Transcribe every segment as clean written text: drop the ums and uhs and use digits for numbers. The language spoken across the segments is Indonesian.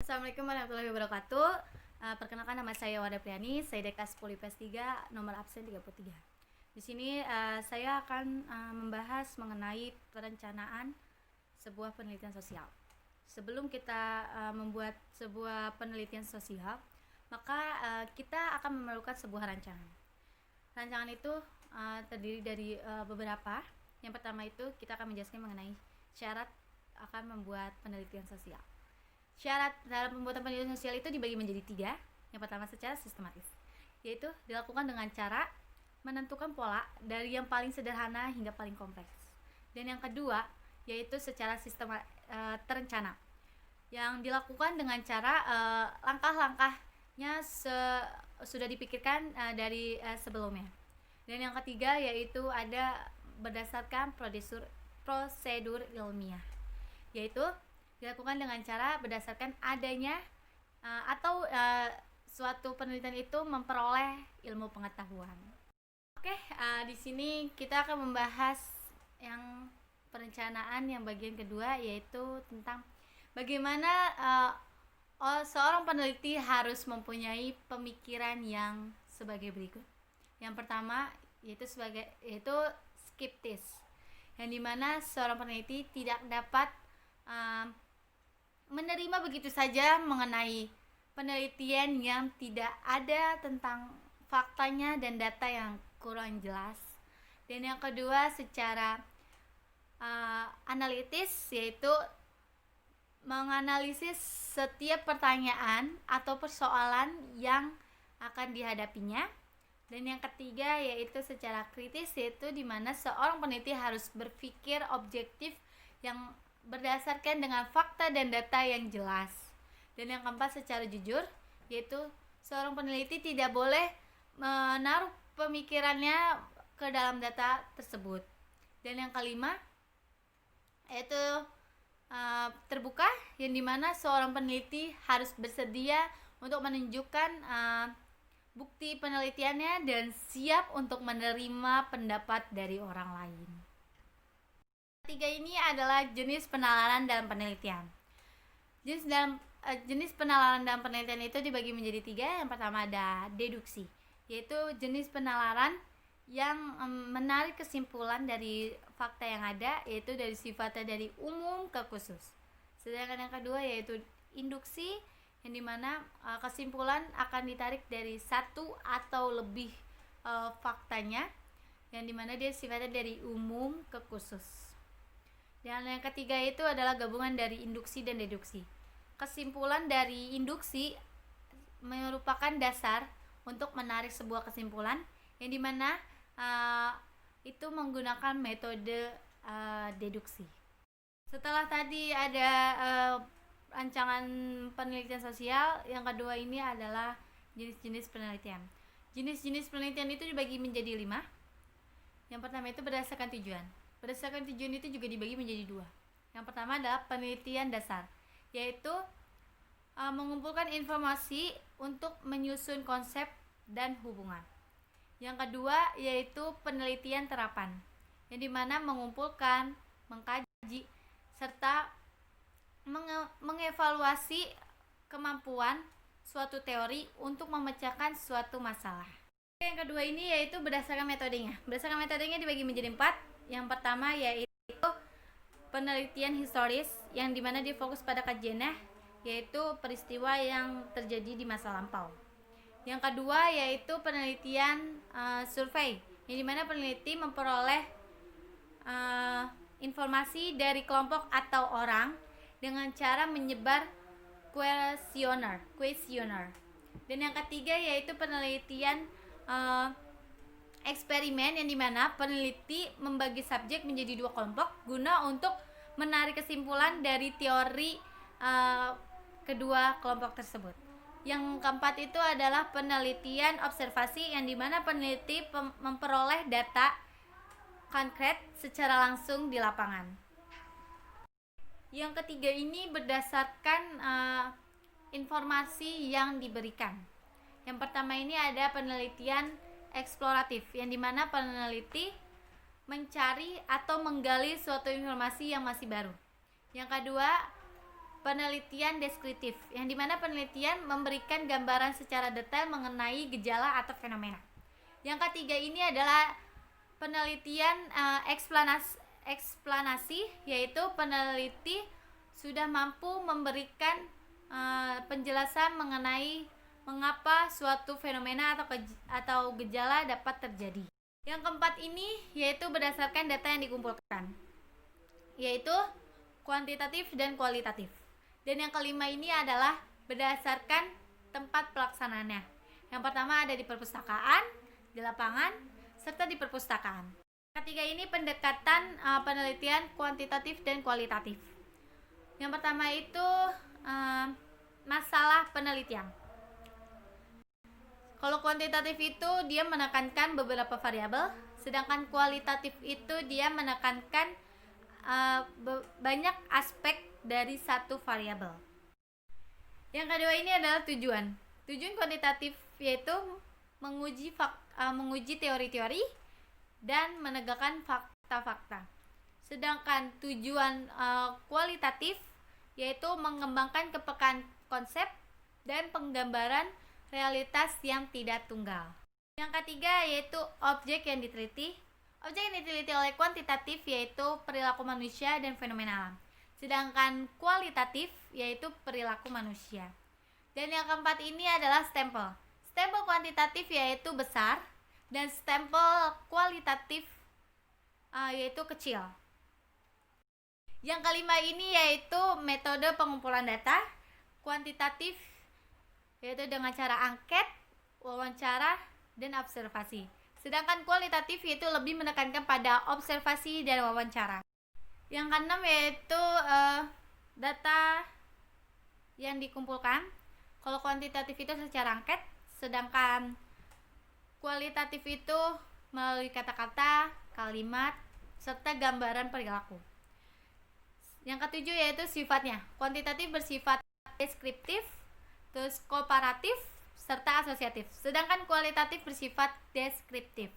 Assalamualaikum warahmatullahi wabarakatuh. Perkenalkan, nama saya Wada Priani, saya Dekas Polipes 3, nomor absen 33. Di sini saya akan membahas mengenai perencanaan sebuah penelitian sosial. Sebelum kita membuat sebuah penelitian sosial, maka kita akan memerlukan sebuah rancangan. Rancangan itu terdiri dari beberapa. Yang pertama itu kita akan menjelaskan mengenai syarat akan membuat penelitian sosial. Syarat dalam pembuatan penelitian sosial itu dibagi menjadi 3. Yang pertama secara sistematis, yaitu dilakukan dengan cara menentukan pola dari yang paling sederhana hingga paling kompleks. Dan yang kedua yaitu secara terencana, yang dilakukan dengan cara langkah-langkahnya sudah dipikirkan dari sebelumnya. Dan yang ketiga yaitu ada berdasarkan prosedur ilmiah, yaitu dilakukan dengan cara berdasarkan adanya suatu penelitian itu memperoleh ilmu pengetahuan. Oke, di sini kita akan membahas yang perencanaan yang bagian kedua, yaitu tentang bagaimana seorang peneliti harus mempunyai pemikiran yang sebagai berikut. Yang pertama yaitu skeptis, yang dimana seorang peneliti tidak dapat menerima begitu saja mengenai penelitian yang tidak ada tentang faktanya dan data yang kurang jelas. Dan yang kedua secara analitis, yaitu menganalisis setiap pertanyaan atau persoalan yang akan dihadapinya. Dan yang ketiga yaitu secara kritis, yaitu dimana seorang peneliti harus berpikir objektif yang berdasarkan dengan fakta dan data yang jelas. Dan yang keempat secara jujur, yaitu seorang peneliti tidak boleh menaruh pemikirannya ke dalam data tersebut. Dan yang kelima yaitu terbuka, yang dimana seorang peneliti harus bersedia untuk menunjukkan bukti penelitiannya dan siap untuk menerima pendapat dari orang lain. Tiga ini adalah jenis penalaran dalam penelitian. Jenis penalaran dalam penelitian itu dibagi menjadi 3. Yang pertama ada deduksi, yaitu jenis penalaran yang menarik kesimpulan dari fakta yang ada, yaitu dari sifatnya dari umum ke khusus. Sedangkan yang kedua yaitu induksi, yang dimana kesimpulan akan ditarik dari satu atau lebih faktanya, yang dimana dia sifatnya dari umum ke khusus. Dan yang ketiga itu adalah gabungan dari induksi dan deduksi. Kesimpulan dari induksi merupakan dasar untuk menarik sebuah kesimpulan, yang dimana itu menggunakan metode deduksi. Setelah tadi ada rancangan penelitian sosial, yang kedua ini adalah jenis-jenis penelitian. Jenis-jenis penelitian itu dibagi menjadi 5. Yang pertama itu berdasarkan tujuan. Berdasarkan tujuan itu juga dibagi menjadi 2. Yang pertama adalah penelitian dasar, yaitu mengumpulkan informasi untuk menyusun konsep dan hubungan. Yang kedua yaitu penelitian terapan, yang dimana mengumpulkan, mengkaji, serta mengevaluasi kemampuan suatu teori untuk memecahkan suatu masalah. Yang kedua ini yaitu berdasarkan metodenya. Berdasarkan metodenya dibagi menjadi 4. Yang pertama yaitu penelitian historis, yang dimana dia fokus pada kajiannya, yaitu peristiwa yang terjadi di masa lampau. Yang kedua yaitu penelitian survei, yang dimana peneliti memperoleh informasi dari kelompok atau orang dengan cara menyebar kuesioner. Dan yang ketiga yaitu penelitian eksperimen, yang dimana peneliti membagi subjek menjadi 2 kelompok guna untuk menarik kesimpulan dari teori kedua kelompok tersebut. Yang keempat itu adalah penelitian observasi, yang dimana peneliti memperoleh data konkret secara langsung di lapangan. Yang ketiga ini berdasarkan informasi yang diberikan. Yang pertama ini ada penelitian eksploratif, yang dimana peneliti mencari atau menggali suatu informasi yang masih baru. Yang kedua penelitian deskriptif, yang dimana penelitian memberikan gambaran secara detail mengenai gejala atau fenomena. Yang ketiga ini adalah penelitian eksplanasi, yaitu peneliti sudah mampu memberikan penjelasan mengenai mengapa suatu fenomena atau gejala dapat terjadi. Yang keempat ini yaitu berdasarkan data yang dikumpulkan, yaitu kuantitatif dan kualitatif. Dan yang kelima ini adalah berdasarkan tempat pelaksanaannya. Yang pertama ada di perpustakaan, di lapangan, serta di perpustakaan. Ketiga ini pendekatan penelitian kuantitatif dan kualitatif. Yang pertama itu masalah penelitian. Kalau kuantitatif itu dia menekankan beberapa variabel, sedangkan kualitatif itu dia menekankan banyak aspek dari satu variabel. Yang kedua ini adalah tujuan. Tujuan kuantitatif yaitu menguji teori-teori dan menegakkan fakta-fakta. Sedangkan tujuan kualitatif yaitu mengembangkan kepekaan konsep dan penggambaran realitas yang tidak tunggal. Yang ketiga yaitu objek yang diteliti. Objek yang diteliti oleh kuantitatif yaitu perilaku manusia dan fenomena alam. Sedangkan kualitatif yaitu perilaku manusia. Dan yang keempat ini adalah stempel. Stempel kuantitatif yaitu besar dan stempel kualitatif yaitu kecil. Yang kelima ini yaitu metode pengumpulan data. Kuantitatif yaitu dengan cara angket, wawancara, dan observasi. Sedangkan kualitatif yaitu lebih menekankan pada observasi dan wawancara. Yang keenam yaitu data yang dikumpulkan. Kalau kuantitatif itu secara angket, sedangkan kualitatif itu melalui kata-kata, kalimat, serta gambaran perilaku. Yang ketujuh yaitu sifatnya. Kuantitatif bersifat deskriptif, terus komparatif, serta asosiatif. Sedangkan kualitatif bersifat deskriptif.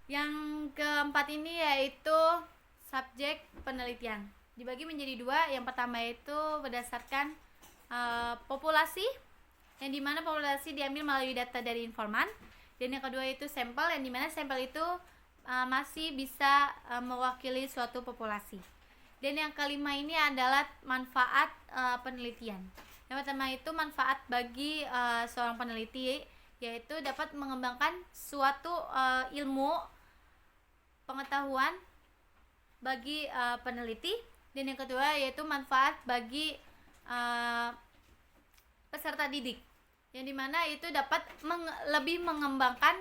Yang keempat ini yaitu subjek penelitian. Dibagi menjadi dua. Yang pertama itu berdasarkan populasi, yang dimana populasi diambil melalui data dari informan. Dan yang kedua itu sampel, yang dimana sampel itu masih bisa mewakili suatu populasi. Dan yang kelima ini adalah manfaat penelitian. Yang pertama itu manfaat bagi seorang peneliti, yaitu dapat mengembangkan suatu ilmu pengetahuan bagi peneliti. Dan yang kedua yaitu manfaat bagi peserta didik, yang dimana itu dapat lebih mengembangkan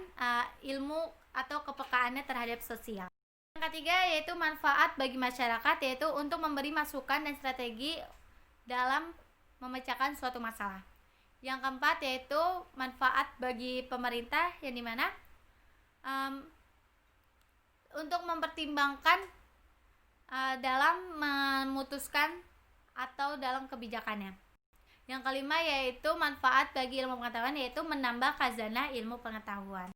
ilmu atau kepekaannya terhadap sosial. Yang ketiga yaitu manfaat bagi masyarakat, yaitu untuk memberi masukan dan strategi dalam memecahkan suatu masalah. Yang keempat yaitu manfaat bagi pemerintah, yang dimana untuk mempertimbangkan dalam memutuskan atau dalam kebijakannya. Yang kelima yaitu manfaat bagi ilmu pengetahuan, yaitu menambah khazanah ilmu pengetahuan.